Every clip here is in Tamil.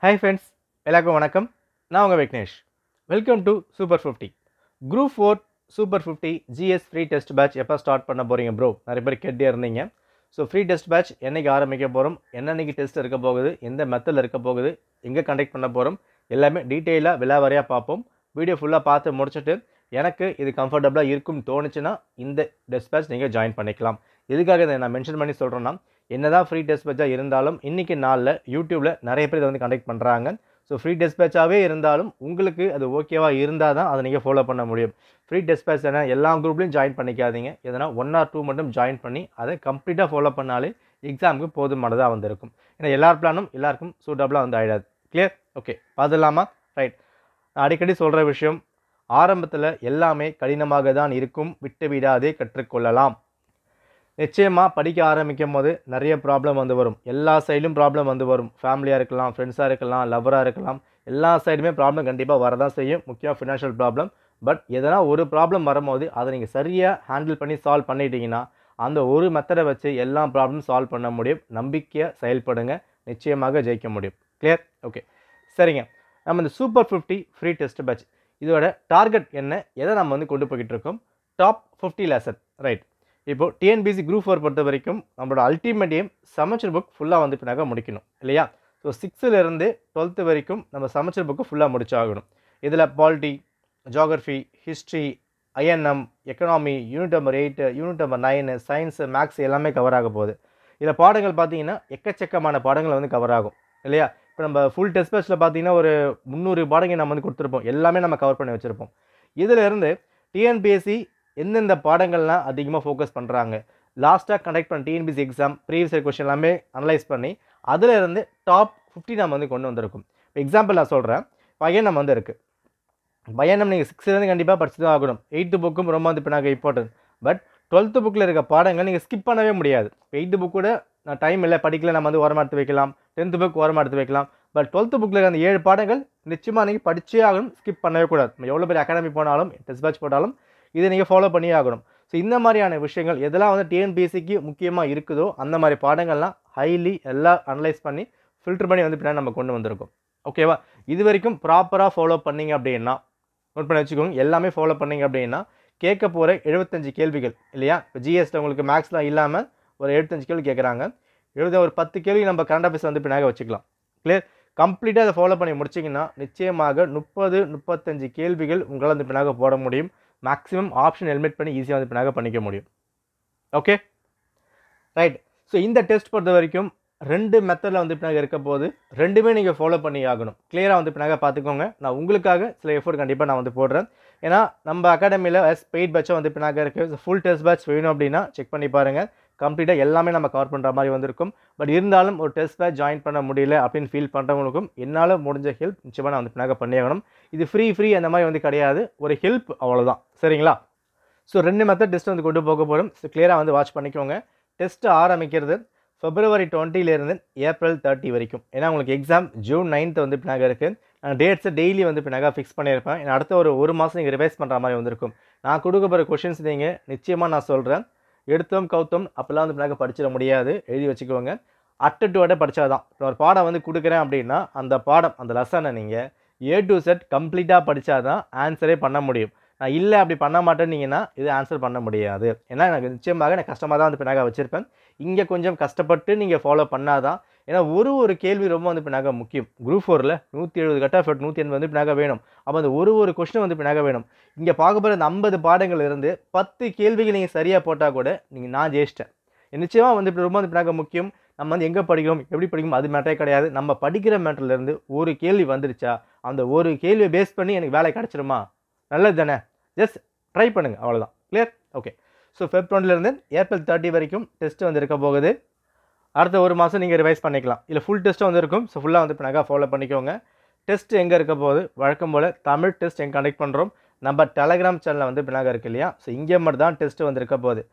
Hi friends, எல்லாருக்கும் வணக்கம். நான் உங்க Vignesh. Welcome to super 50. Group 4 super 50 GS free test batch எப்போ ஸ்டார்ட் பண்ண போறீங்க ப்ரோ? நிறைய பேர் கேட்டே இருந்தீங்க. ஸோ ஃப்ரீ டெஸ்ட் பேட்ச் என்னைக்கு ஆரம்பிக்க போகிறோம், என்னன்னைக்கு டெஸ்ட் இருக்க போகுது, எந்த மெத்தடில் இருக்க போகுது, எங்கே கண்டக்ட் பண்ண போகிறோம், எல்லாமே டீட்டெயிலாக விலாவாரியாக பார்ப்போம். வீடியோ ஃபுல்லாக பார்த்து முடிச்சுட்டு எனக்கு இது கம்ஃபர்டபுளாக இருக்கும்னு தோணுச்சுன்னா இந்த டெஸ்ட் பேட்ச் நீங்கள் ஜாயின் பண்ணிக்கலாம். எதுக்காக இதை நான் மென்ஷன் பண்ணி சொல்கிறேன்னா, என்னதான் ஃப்ரீ டெஸ்ட் பேட்சாக இருந்தாலும் இன்றைக்கி நாளில் யூடியூப்பில் நிறைய பேர் இதை வந்து கண்டக்ட் பண்ணுறாங்க. ஸோ ஃப்ரீ டெஸ்ட் பேட்சாகவே இருந்தாலும் உங்களுக்கு அது ஓகேவாக இருந்தால் தான் அதை நீங்கள் ஃபாலோ பண்ண முடியும். ஃப்ரீ டெஸ்ட் பேட்ச் என்ன எல்லா குரூப்லையும் ஜாயின் பண்ணிக்காதீங்க. எதனா 1 or 2 மட்டும் ஜாயின் பண்ணி அதை கம்ப்ளீட்டாக ஃபாலோ பண்ணாலே எக்ஸாமுக்கு போதுமானதாக வந்திருக்கும். ஏன்னா எல்லார் பிளானும் எல்லாருக்கும் சூட்டபுளாக வந்து ஆகிடாது. கிளியர்? ஓகே, பார்த்துடலாமா? ரைட். நான் அடிக்கடி சொல்கிற விஷயம், ஆரம்பத்தில் எல்லாமே கடினமாக தான் இருக்கும், விட்டு விடாதே கற்றுக்கொள்ளலாம். நிச்சயமாக படிக்க ஆரம்பிக்கும் போது நிறைய ப்ராப்ளம் வந்து வரும். எல்லா சைடும் ப்ராப்ளம் வந்து வரும். ஃபேமிலியாக இருக்கலாம், ஃப்ரெண்ட்ஸாக இருக்கலாம், லவராக இருக்கலாம், எல்லா சைடுமே ப்ராப்ளம் கண்டிப்பாக வரதான் செய்யும். முக்கியம் ஃபினான்ஷியல் ப்ராப்ளம். பட் எதனா ஒரு ப்ராப்ளம் வரும்போது அதை நீங்கள் சரியாக ஹேண்டில் பண்ணி சால்வ் பண்ணிட்டீங்கன்னா அந்த ஒரு மெத்தடை வச்சு எல்லா ப்ராப்ளமும் சால்வ் பண்ண முடியும். நம்பிக்கையாக செயல்படுங்க, நிச்சயமாக ஜெயிக்க முடியும். கிளியர்? ஓகே, சரிங்க. நம்ம இந்த சூப்பர் 50 ஃப்ரீ டெஸ்ட் பேட்ச் இதோட டார்கெட் என்ன, எதை நம்ம வந்து கொண்டு போய்கிட்டு இருக்கோம்? Top 50 lesson. ரைட். இப்போது டிஎன்பிசி குரூப் 4 பொறுத்த வரைக்கும் நம்மளோட அல்டிமேட் எய்ம் சமச்சர் புக் ஃபுல்லாக வந்து பின்னாக முடிக்கணும் இல்லையா? ஸோ 6லேருந்து 12th வரைக்கும் நம்ம சமச்சர் புக்கு ஃபுல்லாக முடிச்சாகணும். இதில் polity, geography, history, INM, economy, unit number 8, unit number 9, science, maths எல்லாமே கவர் ஆக போகுது. இதில் பாடங்கள் பார்த்தீங்கன்னா எக்கச்சக்கமான பாடங்கள் வந்து கவர் ஆகும் இல்லையா? இப்போ நம்ம ஃபுல் டெஸ்ட் பேட்சில் பார்த்தீங்கன்னா ஒரு 300 பாடங்கள் நம்ம வந்து கொடுத்துருப்போம். எல்லாமே நம்ம கவர் பண்ணி வச்சுருப்போம். இதிலேருந்து டிஎன்பிஎஸ்சி எந்தெந்த பாடங்கள்லாம் அதிகமாக ஃபோக்கஸ் பண்ணுறாங்க, லாஸ்ட்டாக கண்டக்ட் பண்ண TNPSC exam previous year question எல்லாமே அனலைஸ் பண்ணி அதிலிருந்து டாப் 50 நம்ம வந்து கொண்டு வந்திருக்கும். இப்போ எக்ஸாம்பிள் நான் சொல்கிறேன். பயணம் வந்து இருக்குது. பயணம் நீங்கள் 6லேருந்து கண்டிப்பாக படிச்சு தான் ஆகணும். 8th புக்கும் ரொம்ப வந்து இப்போ நாங்கள் இம்பார்ட்டன்ட். பட் 12th புக்கில் இருக்க பாடங்கள் நீங்கள் ஸ்கிப் பண்ணவே முடியாது. 8th புக் கூட நான் டைம் இல்லை படிக்கல, நம்ம வந்து ஓரமாக எடுத்து வைக்கலாம். 10th புக் ஓரமாக எடுத்து வைக்கலாம். பட் 12th புக்கில் இருக்க அந்த 7 பாடங்கள் நிச்சயமாக நீங்கள் படிச்சே ஆகணும், ஸ்கிப் பண்ணவே கூடாது. நம்ம எவ்வளோ பெரிய அகாடமி போனாலும், டெஸ்ட் பேட்ச் போட்டாலும் இதை நீங்கள் ஃபாலோ பண்ணியே ஆகணும். ஸோ இந்த மாதிரியான விஷயங்கள் எதெல்லாம் வந்து டிஎன்பிஎஸ்சிக்கு முக்கியமாக இருக்குதோ அந்த மாதிரி பாடங்கள்லாம் ஹைலி எல்லாம் அனலைஸ் பண்ணி ஃபில்டர் பண்ணி வந்து பின்னாடி நம்ம கொண்டு வந்திருக்கோம். ஓகேவா? இது வரைக்கும் ப்ராப்பராக ஃபாலோ பண்ணிங்க அப்படின்னா, நோட் பண்ணி வச்சுக்கோங்க, எல்லாமே ஃபாலோ பண்ணிங்க அப்படின்னா கேட்க போகிற 75 கேள்விகள் இல்லையா? இப்போ ஜிஎஸ்டி உங்களுக்கு மேக்ஸ்லாம் இல்லாமல் ஒரு 75 கேள்வி கேட்குறாங்க. ஒரு 10 கேள்வி நம்ம கரண்ட் அஃபேர்ஸ் வந்து பின்னாக வச்சுக்கலாம். கிளியர்? கம்ப்ளீட்டாக அதை ஃபாலோ பண்ணி முடிச்சிங்கன்னா நிச்சயமாக 30-35 கேள்விகள் உங்களால் வந்து பின்னாக போட முடியும். மேக்ஸிமம் ஆப்ஷன் எலிமினேட் பண்ணி ஈஸியாக வந்து பின்னாக பண்ணிக்க முடியும். Okay, right. ஸோ இந்த டெஸ்ட் பொறுத்த வரைக்கும் 2 மெத்தடில் வந்து பின்னாக இருக்க போது ரெண்டுமே நீங்கள் ஃபாலோ பண்ணி ஆகணும். கிளியராக வந்து பின்னாக பார்த்துக்கோங்க. நான் உங்களுக்காக சில எஃபோர்ட் கண்டிப்பாக நான் வந்து போடுறேன். ஏன்னா நம்ம அகாடமியில் பெய்ட் பேட்சாக வந்து பின்னாக இருக்குது. ஃபுல் டெஸ்ட் பேட்ச் வேணும் அப்படின்னா செக் பண்ணி பாருங்கள். கம்ப்ளீட்டாக எல்லாமே நம்ம கவர் பண்ணுற மாதிரி வந்திருக்கும். பட் இருந்தாலும் ஒரு டெஸ்ட் பேட்ச் ஜாயின் பண்ண முடியல அப்படின்னு ஃபீல் பண்ணுறவங்களுக்கும் என்னால் முடிஞ்ச ஹெல்ப் நிச்சயமாக நான் வந்து பின்னாக பண்ணியாகணும். இது ஃப்ரீ அந்த மாதிரி வந்து கிடையாது, ஒரு ஹெல்ப் அவ்வளோதான். சரிங்களா? ஸோ 2 மெத்தட் டெஸ்ட் வந்து கொண்டு போக போகிறோம். ஸோ கிளியராக வந்து வாட்ச் பண்ணிக்கோங்க. டெஸ்ட்டு ஆரம்பிக்கிறது February 20லேருந்து April 30 வரைக்கும். ஏன்னா உங்களுக்கு எக்ஸாம் June 9th வந்து பின்னாக இருக்குது. நான் டேட்ஸை டெய்லி வந்து பின்னாக ஃபிக்ஸ் பண்ணியிருப்பேன். ஏன்னா அடுத்த ஒரு மாதம் நீங்கள் ரிவைஸ் பண்ணுற மாதிரி வந்திருக்கும். நான் கொடுக்க போகிற கொஷின்ஸ் நீங்கள் நிச்சயமாக நான் சொல்கிறேன், எடுத்தோம் கவுத்தோம் அப்போல்லாம் வந்து பின்னாக படிச்சிட முடியாது. எழுதி வச்சுக்கோங்க. அட்டை டு அட்டை படித்தா தான். இப்போ ஒரு பாடம் வந்து கொடுக்குறேன் அப்படின்னா அந்த பாடம் அந்த லெசனை நீங்கள் A to Z கம்ப்ளீட்டாக படித்தா தான் ஆன்சரே பண்ண முடியும். நான் இல்லை அப்படி பண்ண மாட்டேன்னீங்கன்னா இது ஆன்சர் பண்ண முடியாது. ஏன்னா எனக்கு நிச்சயமாக நான் கஷ்டமாக தான் வந்து பின்னாக வச்சுருப்பேன். இங்கே கொஞ்சம் கஷ்டப்பட்டு நீங்கள் ஃபாலோ பண்ணாதான். ஏன்னா ஒரு கேள்வி ரொம்ப வந்து பின்னாக முக்கியம். குரூப் 4ல் 170 கட் ஆஃப் 180 வந்து பின்னாக வேணும். அப்போ அந்த ஒரு கொஸ்டின் வந்து பின்னாக வேணும். இங்கே பார்க்க போகிற இந்த 50 பாடங்கள் இருந்து 10 கேள்விகள் நீங்கள் சரியாக போட்டால் கூட நான் ஜெயிச்சிட்டேன். நிச்சயமாக வந்து இப்படி ரொம்ப வந்து பின்னாக முக்கியம். நம்ம வந்து எங்கே படிக்கிறோம், எப்படி படிக்கணும் அது மேட்டரே கிடையாது. நம்ம படிக்கிற மேட்டர்லேருந்து ஒரு கேள்வி வந்துருச்சா அந்த ஒரு கேள்வியை பேஸ் பண்ணி எனக்கு வேலை கிடச்சிருமா, நல்லது தானே? ஜஸ்ட் ட்ரை பண்ணுங்கள், அவ்வளோதான். Clear? Okay. So Feb 20லேருந்து April 30 வரைக்கும் டெஸ்ட்டு வந்து இருக்க போகுது. அடுத்த ஒரு மாதம் நீங்கள் ரிவைஸ் பண்ணிக்கலாம். இல்லை ஃபுல் டெஸ்ட்டும் வந்து இருக்கும். ஸோ ஃபுல்லாக வந்து பின்னாக ஃபாலோ பண்ணிக்கோங்க. டெஸ்ட் எங்கே இருக்க போகுது? வழக்கம் போல் தமிழ் டெஸ்ட் எங்கே கண்டக்ட் பண்ணுறோம், நம்ம டெலகிராம் சேனலில் வந்து பின்னாக இருக்குது இல்லையா? ஸோ இங்கே மட்டும் தான் டெஸ்ட்டு வந்து இருக்க போகுது.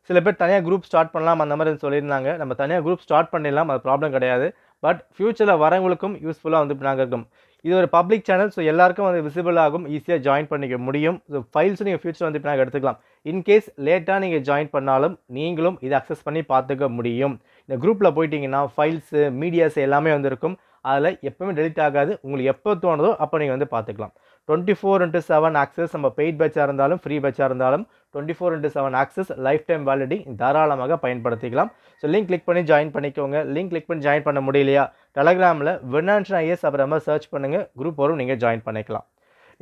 சில பேர் தனியாக குரூப் ஸ்டார்ட் பண்ணலாம் அந்த மாதிரி சொல்லியிருந்தாங்க. நம்ம தனியாக குரூப் ஸ்டார்ட் பண்ணிடலாம், அது ப்ராப்ளம் கிடையாது. பட் ஃப்யூச்சரில் வரவங்களுக்கும் யூஸ்ஃபுல்லாக வந்து பின்னாக இருக்கும். இது ஒரு பப்ளிக் சேனல். ஸோ எல்லாருக்கும் வந்து விசிபிள் ஆகும், ஈஸியாக ஜாயின் பண்ணிக்க முடியும். ஸோ ஃபைல்ஸும் நீங்கள் ஃபியூச்சர் வந்து பின்னாக எடுத்துக்கலாம். இன்கேஸ் லேட்டாக நீங்கள் ஜாயின் பண்ணாலும் நீங்களும் இதை அக்சஸ் பண்ணி பார்த்துக்க முடியும். இந்த குரூப்பில் போயிட்டீங்கன்னா ஃபைல்ஸு, மீடியாஸ் எல்லாமே வந்து இருக்கும். அதில் எப்பவுமே டெலிட் ஆகாது. உங்களுக்கு எப்போ தோணுதோ அப்போ நீங்கள் வந்து பார்த்துக்கலாம். 24/7 ஆக்சஸ் நம்ம பெய்ட் பேட்சாக இருந்தாலும் ஃப்ரீ பேட்சாக இருந்தாலும் 24/7 ஆக்சஸ் லைஃப் டைம் வேலிடிட்டி தாராளமாக பயன்படுத்திக்கலாம். ஸோ லிங்க் கிளிக் பண்ணி ஜாயின் பண்ணிக்கோங்க. லிங்க் கிளிக் பண்ணி ஜாயின் பண்ண முடியலையா, டெலகிராமில் வினான்ஷன் ஐஎஸ் அப்புறமா சர்ச் பண்ணுங்கள், குரூப் வரும், நீங்கள் ஜாயின் பண்ணிக்கலாம்.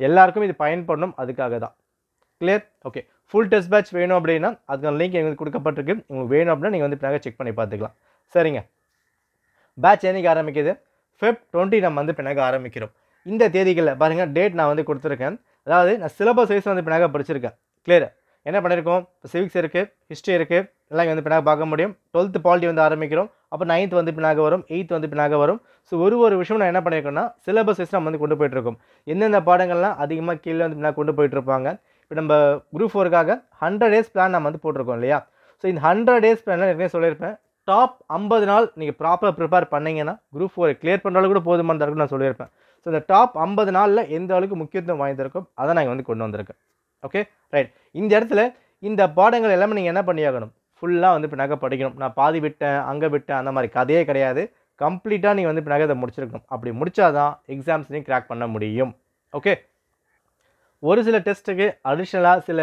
எல்லாருக்கும் இது பயன்படணும், அதுக்காக தான். Clear? Okay. Full test batch வேணும் அப்படின்னா அதுக்கான லிங்க் எங்களுக்கு கொடுக்கப்பட்டிருக்கு. உங்களுக்கு வேணும் அப்படின்னா நீங்கள் வந்து பின்னாக செக் பண்ணி பார்த்துக்கலாம். சரிங்க. பேட்ச் என்னைக்கு ஆரம்பிக்குது? Feb 20 நம்ம வந்து பின்னாக ஆரம்பிக்கிறோம். இந்த தேதிகளில் பாருங்கள், டேட் நான் வந்து கொடுத்துருக்கேன். அதாவது நான் சிலபஸ் வைஸ் வந்து பின்னாக படிச்சிருக்கேன். கிளியர்? என்ன பண்ணியிருக்கோம், இப்போ சிவிக்ஸ் இருக்குது, ஹிஸ்ட்ரி இருக்குது, எல்லாம் இங்கே வந்து பின்னாக பார்க்க முடியும். 12th பாலிட்டி வந்து ஆரம்பிக்கிறோம். அப்போ 9th வந்து பின்னாக வரும், 8th வந்து பின்னாக வரும். ஸோ ஒரு விஷயம் நான் என்ன பண்ணியிருக்கேன்னா சிலபஸ் வைஸ் நம்ம வந்து கொண்டு போயிட்டுருக்கோம். எந்தெந்த பாடங்கள்லாம் அதிகமாக கீழே வந்து பின்னாக கொண்டு போயிட்டுருப்பாங்க. இப்போ நம்ம குரூப் 4க்காக 100 days பிளான் நம்ம வந்து போட்டிருக்கோம் இல்லையா? ஸோ இந்த 100 days பிளானில் நிறைய சொல்லியிருப்பேன். டாப் 50 நாள் நீங்கள் ப்ராப்பராக ப்ரிப்பேர் பண்ணிங்கன்னா குரூப் 4 கிளியர் பண்ணுறதுக்கு கூட போதுமானதாக இருக்குன்னு நான் சொல்லியிருப்பேன். ஸோ இந்த டாப் 50 நாளில் எந்த அளவுக்கு முக்கியத்துவம் வாய்ந்திருக்கும் அதை நான் வந்து கொண்டு வந்திருக்கேன். Okay right. இந்த இடத்துல இந்த பாடங்கள் எல்லாமே நீங்கள் என்ன பண்ணியாகணும், ஃபுல்லாக வந்து பின்னாக படிக்கணும். நான் பாதி விட்டேன், அங்கே விட்டேன், அந்த மாதிரி கதையே கிடையாது. கம்ப்ளீட்டாக நீங்கள் வந்து பின்னாக இதை முடிச்சிருக்கணும். அப்படி முடிச்சாதான் எக்ஸாம்ஸ்லையும் கிராக் பண்ண முடியும். ஓகே. ஒரு சில டெஸ்ட்டுக்கு அடிஷ்னலாக சில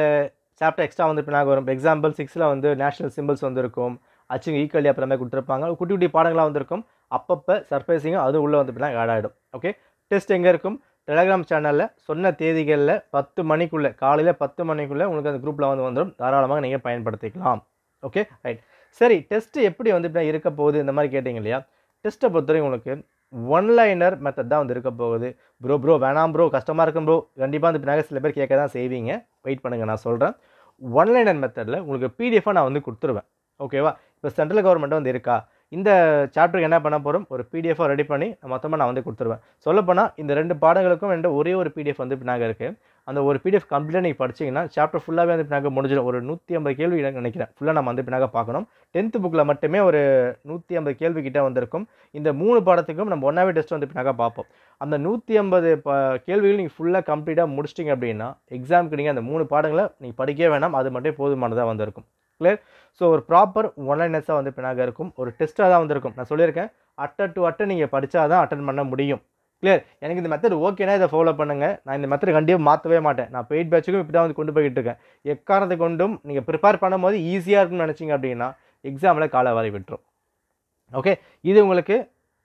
சாப்டர் எக்ஸ்ட்ரா வந்து பின்னாக வரும். எக்ஸாம்பிள் 6ல் வந்து நேஷனல் சிம்பிள்ஸ் வந்து இருக்கும், அச்சுங்க ஈக்குவலி அப்புறமே கொடுத்துருப்பாங்க. குட்டி குட்டி பாடங்களாக வந்திருக்கும். அப்பப்போ சர்ப்ரைஸிங்காக அதுவும் உள்ளே வந்து பின்னாக ஆட் ஆகிடும். ஓகே. டெஸ்ட் எங்கே இருக்கும்? டெலகிராம் சேனலில் சொன்ன தேதிகளில் 10 மணிக்குள்ளே, காலையில் 10 மணிக்குள்ளே உங்களுக்கு அந்த குரூப்பில் வந்து வந்துடும். தாராளமாக நீங்கள் பயன்படுத்திக்கலாம். Okay right. சரி, டெஸ்ட்டு எப்படி வந்து இப்படி இருக்க போகுது இந்த மாதிரி கேட்டிங்க இல்லையா? டெஸ்ட்டை பொறுத்தவரைக்கும் உங்களுக்கு ஒன்லைனர் மெத்தட் தான் வந்து இருக்க போகுது. ப்ரோ வேணாம் ப்ரோ, கஷ்டமாக இருக்கும் ப்ரோ, கண்டிப்பாக வந்து பின்னாக சில பேர் கேட்க தான் செய்வீங்க. வெயிட் பண்ணுங்கள், நான் சொல்கிறேன். ஒன்லைனர் மெத்தடில் உங்களுக்கு பிடிஎஃபாக நான் வந்து கொடுத்துருவேன். ஓகேவா? இப்போ சென்ட்ரல் கவர்மெண்ட் வந்து இருக்கா, இந்த சாப்டருக்கு என்ன பண்ண போகிறோம், ஒரு பிடிஎஃபாக ரெடி பண்ணி மொத்தமாக நான் வந்து கொடுத்துருவேன். சொல்லப்போனால் இந்த 2 பாடங்களுக்கும் ஒரே ஒரு பிடிஎஃப் வந்து பின்னாக இருக்குது. அந்த ஒரு பிடிஎஃப் கம்ப்ளீட்டாக நீங்கள் படிச்சிங்கன்னா சாப்டர் ஃபுல்லாகவே வந்து பின்னாக முடிஞ்சிடும். ஒரு 150 கேள்வி நினைக்கிறேன் ஃபுல்லாக நம்ம வந்து பின்னாக பார்க்கணும். 10th புக்கில் மட்டுமே ஒரு 150 கேள்வி கிட்டே வந்திருக்கும். இந்த 3 பாடத்துக்கும் நம்ம ஒன்றாவே டெஸ்ட் வந்து பின்னாக பார்ப்போம். அந்த 150 கேள்விகள் நீங்கள் ஃபுல்லாக கம்ப்ளீட்டாக முடிச்சிட்டிங்க அப்படின்னா எக்ஸாமுக்கு நீங்கள் அந்த 3 பாடங்களை நீங்கள் படிக்கவே வேணாம், அது மட்டும் போதுமானதாக வந்திருக்கும். கிளியர்? ஸோ ஒரு ப்ராப்பர் ஒன்லைனஸாக வந்து பின்னாக இருக்கும். ஒரு டெஸ்ட்டாக தான் வந்திருக்கும். நான் சொல்லியிருக்கேன், அட்டை டு அட்டை நீங்கள் படித்தா தான் அட்டன் பண்ண முடியும். கிளியர்? எனக்கு இந்த மெத்தட் ஓகேனா இதை ஃபாலோ பண்ணுங்கள். நான் இந்த மெத்தட் கண்டிப்பாக மாற்றவே மாட்டேன். நான் பெய்ட் பேட்சுக்கும் இப்படி தான் வந்து கொண்டு போய்கிட்டு இருக்கேன். எக்காரணத்தை கொண்டும் நீங்கள் ப்ரிப்பேர் பண்ணும்போது ஈஸியாக இருக்குன்னு நினச்சிங்க அப்படின்னா எக்ஸாமில் காலை வாரி விட்டுரும். ஓகே. இது உங்களுக்கு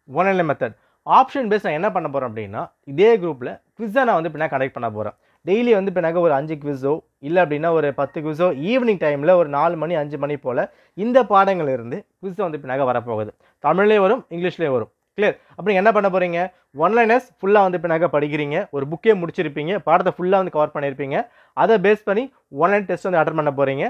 ஒன்லைனர் மெத்தட். ஆப்ஷன் பேஸ் நான் என்ன பண்ண போகிறேன் அப்படின்னா இதே குரூப்பில் குவிஸாக நான் வந்து பின்னாக கனெக்ட் பண்ண போகிறேன். டெய்லி வந்து பின்னாக ஒரு 5 குவிஸோ இல்லை அப்படின்னா ஒரு 10 குவிஸோ ஈவினிங் டைமில் ஒரு 4 மணி 5 மணி போல் இந்த பாடங்கள் இருந்து குவிஸை வந்து பின்னாக வரப்போகுது. தமிழ்லேயே வரும், இங்கிலீஷ்லேயே வரும். கிளியர்? அப்படி என்ன பண்ண போகிறீங்க, ஒன்லைனர்ஸ் ஃபுல்லாக வந்து பின்னாக படிக்கிறீங்க, ஒரு புக்கே முடிச்சிருப்பீங்க, பாடத்தை ஃபுல்லாக வந்து கவர் பண்ணியிருப்பீங்க. அதை பேஸ் பண்ணி ஒன்லைன் டெஸ்ட் வந்து அட்டன் பண்ண போகிறீங்க.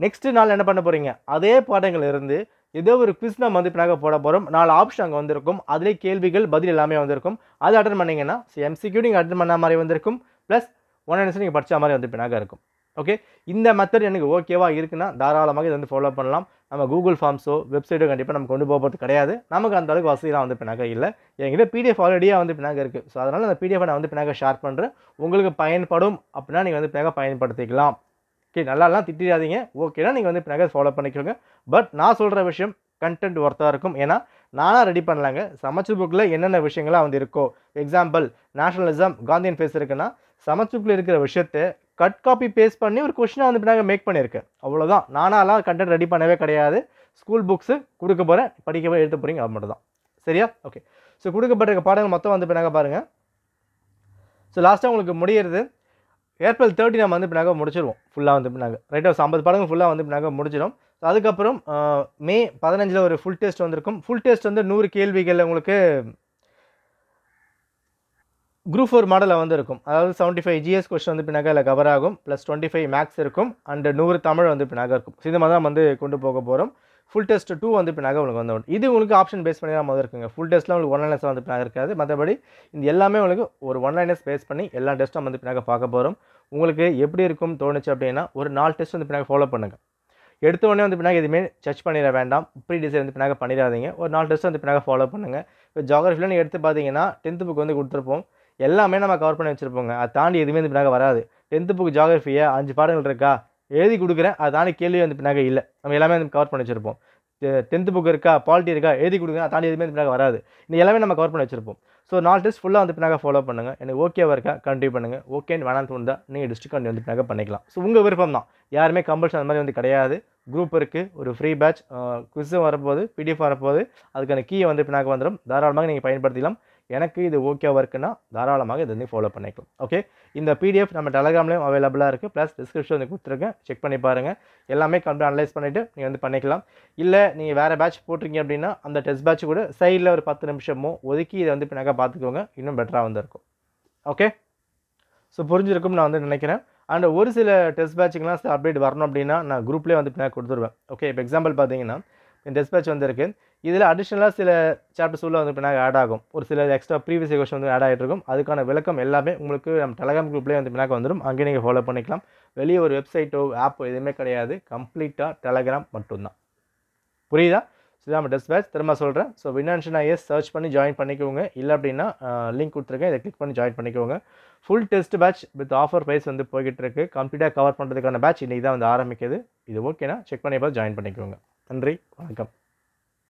நெக்ஸ்ட் நாள் என்ன பண்ண போகிறீங்க, அதே பாடங்கள் இருந்து ஏதோ ஒரு குவிஸ் நம்ம வந்து பின்னாக போட போகிறோம். 4 ஆப்ஷன் அங்கே வந்திருக்கும், அதிலே கேள்விகள் பதில் எல்லாமே வந்திருக்கும். அதை அட்டன் பண்ணிங்கன்னா எம்சிக்யூ நீங்கள் அட்டன் பண்ண மாதிரி வந்திருக்கும், ப்ளஸ் ஒன்லைனர்ஸ் நீங்கள் படித்த மாதிரி வந்து பின்னாக இருக்கும். ஓகே. இந்த மெத்தட் எனக்கு ஓகேவா இருக்குன்னா தாராளமாக இதை வந்து ஃபாலோ பண்ணலாம். நம்ம கூகுள் ஃபார்ம்ஸோ வெப்சைட்டோ கண்டிப்பாக நம்ம கொண்டு போகிறது கிடையாது. நமக்கு அந்த அளவுக்கு வசதியெலாம் வந்து பின்னாக இல்லை. என்கிட்ட பிடிஎஃப் ஆல்ரெடியாக வந்து பின்னாக இருக்குது. ஸோ அதனால் அந்த பிடிஎஃப் நான் வந்து பின்னாக ஷேர் பண்ணுறேன். உங்களுக்கு பயன்படும் அப்படின்னா நீங்கள் வந்து பின்னாக பயன்படுத்திக்கலாம். ஓகே. நல்லாலாம் திட்டிடாதீங்க. ஓகேனா நீங்கள் வந்து பின்னாக ஃபாலோ பண்ணிக்கோங்க. பட் நான் சொல்கிற விஷயம் கண்டென்ட் ஒர்த்தாக இருக்கும். ஏன்னா நானாக ரெடி பண்ணலாங்க. சமச்சு புக்கில் என்னென்ன விஷயங்கள்லாம் வந்து இருக்கோ, எக்ஸாம்பிள் நேஷனலிசம் காந்தியன் ஃபேஸ் இருக்குன்னா சமச்சு புக்கில் இருக்கிற விஷயத்தை கட் காப்பி பேஸ்ட் பண்ணி ஒரு கொஸ்டினாக வந்து பின்னாக மேக் பண்ணியிருக்கேன். அவ்வளோதான். நானாலாம் கண்டென்ட் ரெடி பண்ணவே கிடையாது. ஸ்கூல் புக்ஸு கொடுக்க போகிறேன், படிக்கவே எழுத போகிறீங்க, அது மட்டும் தான். சரியா? ஓகே. ஸோ கொடுக்கப்பட்டிருக்க பாடங்கள் மொத்தம் வந்து பின்னாக பாருங்கள். ஸோ லாஸ்ட்டாக உங்களுக்கு முடியிறது ஏப்ரல் 30 நம்ம வந்து பின்னாக முடிச்சிடுவோம் ஃபுல்லாக வந்து பின்னாக. ரைட்டாக 50 பாடங்கள் ஃபுல்லாக வந்து பின்னாக முடிச்சிடும். ஸோ அதுக்கப்புறம் மே 15 ஒரு ஃபுல் டெஸ்ட் வந்திருக்கும். ஃபுல் டெஸ்ட் வந்து 100 கேள்விகள் உங்களுக்கு குரூப் 4 மாடலில் வந்து இருக்கும். அதாவது 75 ஜிஎஸ் கொஸ்டின் வந்து பின்னாக இல்லை கவர் ஆகும், ப்ளஸ் 25 மேக்ஸ் இருக்கும், அண்ட் 100 தமிழ் வந்து பின்னாக இருக்கும். ஸோ இந்த மாதிரி தான் வந்து கொண்டு போக போகிறோம். ஃபுல் டெஸ்ட் 2 வந்து பின்னாக உங்களுக்கு வந்து இது உங்களுக்கு ஆப்ஷன் பேஸ் பண்ணி தான் இருக்குங்க. ஃபுல் டெஸ்ட்டில் உங்களுக்கு ஒன்லைனர்ஸ் வந்து பின்னாக இருக்காது. மற்றபடி இந்த எல்லாமே உங்களுக்கு ஒரு ஒன்லைனர்ஸ் பேஸ் பண்ணி எல்லா டெஸ்ட்டும் வந்து பின்னாக பார்க்க போகிறோம். உங்களுக்கு எப்படி இருக்கும் தோணுச்சு அப்படின்னா ஒரு 4 டெஸ்ட் வந்து பின்னாக ஃபாலோ பண்ணுங்கள். எடுத்த உடனே வந்து பின்னாக எதுவுமே சர்ச் பண்ணிட வேண்டாம், ப்ரீ டிசைன் வந்து பின்னாக பண்ணிடாதீங்க. ஒரு 4 டெஸ்ட் வந்து பின்னாக ஃபாலோ பண்ணுங்கள். இப்போ ஜியாகிரஃபியில் நீங்கள் எடுத்து பார்த்தீங்கன்னா 10th புக் வந்து கொடுத்துருப்போம், எல்லாமே நம்ம கவர் பண்ணி வச்சுருப்போங்க. அதை தாண்டி எதுவுமே வந்து பின்னாக வராது. 10th புக் ஜியாகிரஃபியை 5 பாடங்கள் இருக்கா, எழுதி கொடுக்குறேன், அதை தாண்டி கேள்வி வந்து பின்னாக இல்லை, நம்ம எல்லாமே வந்து கவர் பண்ணி வச்சுருப்போம். 10th புக் இருக்கா, பாலிட்டி இருக்கா, எழுதி கொடுங்க, அதை தாண்டி எதுவுமே பின்னாக வராது. இந்த எல்லாமே நம்ம கவர் பண்ணி வச்சிருப்போம். ஸோ 4 டெஸ்ட் ஃபுல்லாக வந்து பின்னாக ஃபாலோ பண்ணுங்கள். எனக்கு ஓகேவா இருக்கா கண்டினியூ பண்ணுங்கள். ஓகேன்னு வேணான்னு தோணுதா நீங்கள் டிஸ்ட்ரிக்ட் வந்து பின்னாக பண்ணிக்கலாம். ஸோ உங்கள் விருப்பம் தான். யாருமே கம்பல்ஷன் அந்த மாதிரி வந்து கிடையாது. குரூப் இருக்குது, ஒரு ஃப்ரீ பேட்ச், குவிஸும் வரப்போகுது, பிடிஎஃப் வரப்போகுது. அதுக்கான கீயை வந்து பின்னாக வந்துடும். தாராளமாக நீங்கள் பயன்படுத்திக்கலாம். எனக்கு இது ஓகேவா இருக்குன்னா தாராளமாக இது வந்து ஃபாலோ பண்ணிக்கலாம். ஓகே, இந்த பிடிஎஃப் நம்ம டெலகிராம்லேயும் அவைலபிளாக இருக்குது. ப்ளஸ் டிஸ்கிரிப்ஷன் வந்து கொடுத்துருக்கேன், செக் பண்ணி பாருங்கள். எல்லாமே கம்ப்ளீட் அனலைஸ் பண்ணிவிட்டு நீங்கள் வந்து பண்ணிக்கலாம். இல்லை நீங்கள் வேறு பேட்ச் போட்டிருக்கீங்க அப்படின்னா அந்த டெஸ்ட் பேட்ச் கூட சைடில் ஒரு 10 நிமிஷமோ ஒதுக்கி இதை வந்து பின்னாக பார்த்துக்கோங்க, இன்னும் பெட்டராக வந்து இருக்கும். ஓகே, ஸோ புரிஞ்சிருக்கும்னு நான் வந்து நினைக்கிறேன். அண்ட் ஒரு சில டெஸ்ட் பேட்சுக்கெலாம் சில அப்டேட் வரணும் அப்படின்னா நான் குரூப்லேயே வந்து பின்னாக கொடுத்துருவேன். ஓகே, இப்போ எக்ஸாம்பிள் பார்த்தீங்கன்னா இந்த டெஸ்ட் பேட்ச் வந்துருக்கு. இதில் அடிஷ்னலாக சில சாப்டர்ஸ் உள்ள வந்து பின்னாக ஆட் ஆகும். ஒரு சில எக்ஸ்ட்ரா ப்ரீவியஸ் கொஸ்டின் வந்து ஆட் ஆகிட்டு இருக்கும். அதுக்கான விளக்கம் எல்லாமே உங்களுக்கு நம்ம டெலகிராம் குரூப்லேயே வந்து பின்னாக வந்துடும். அங்கே நீங்கள் ஃபாலோ பண்ணிக்கலாம். வெளியே ஒரு வெப்சைட்டோ ஆப்போ எதுவுமே கிடையாது. கம்ப்ளீட்டாக டெலகிராம் மட்டும்தான். புரியுதா? ஸோ நம்ம டெஸ்ட் பேட்ச் திரும்ப சொல்கிறேன். ஸோ வினான்ஷனா சர்ச் பண்ணி ஜாயின் பண்ணிக்கோங்க. இல்லை அப்படின்னா லிங்க் கொடுத்துருக்கேன், இதை கிளிக் பண்ணி ஜாயின் பண்ணிக்கோங்க. Full test batch with offer price வந்து போய்கிட்டு இருக்கு. கம்ப்ளீட்டாக கவர் பண்ணுறதுக்கான பேட்ச் இன்றைக்கி தான் வந்து ஆரம்பிக்குது. இது ஓகேனா செக் பண்ணி பார்த்து ஜாயின் பண்ணிக்கோங்க. நன்றி, வணக்கம்.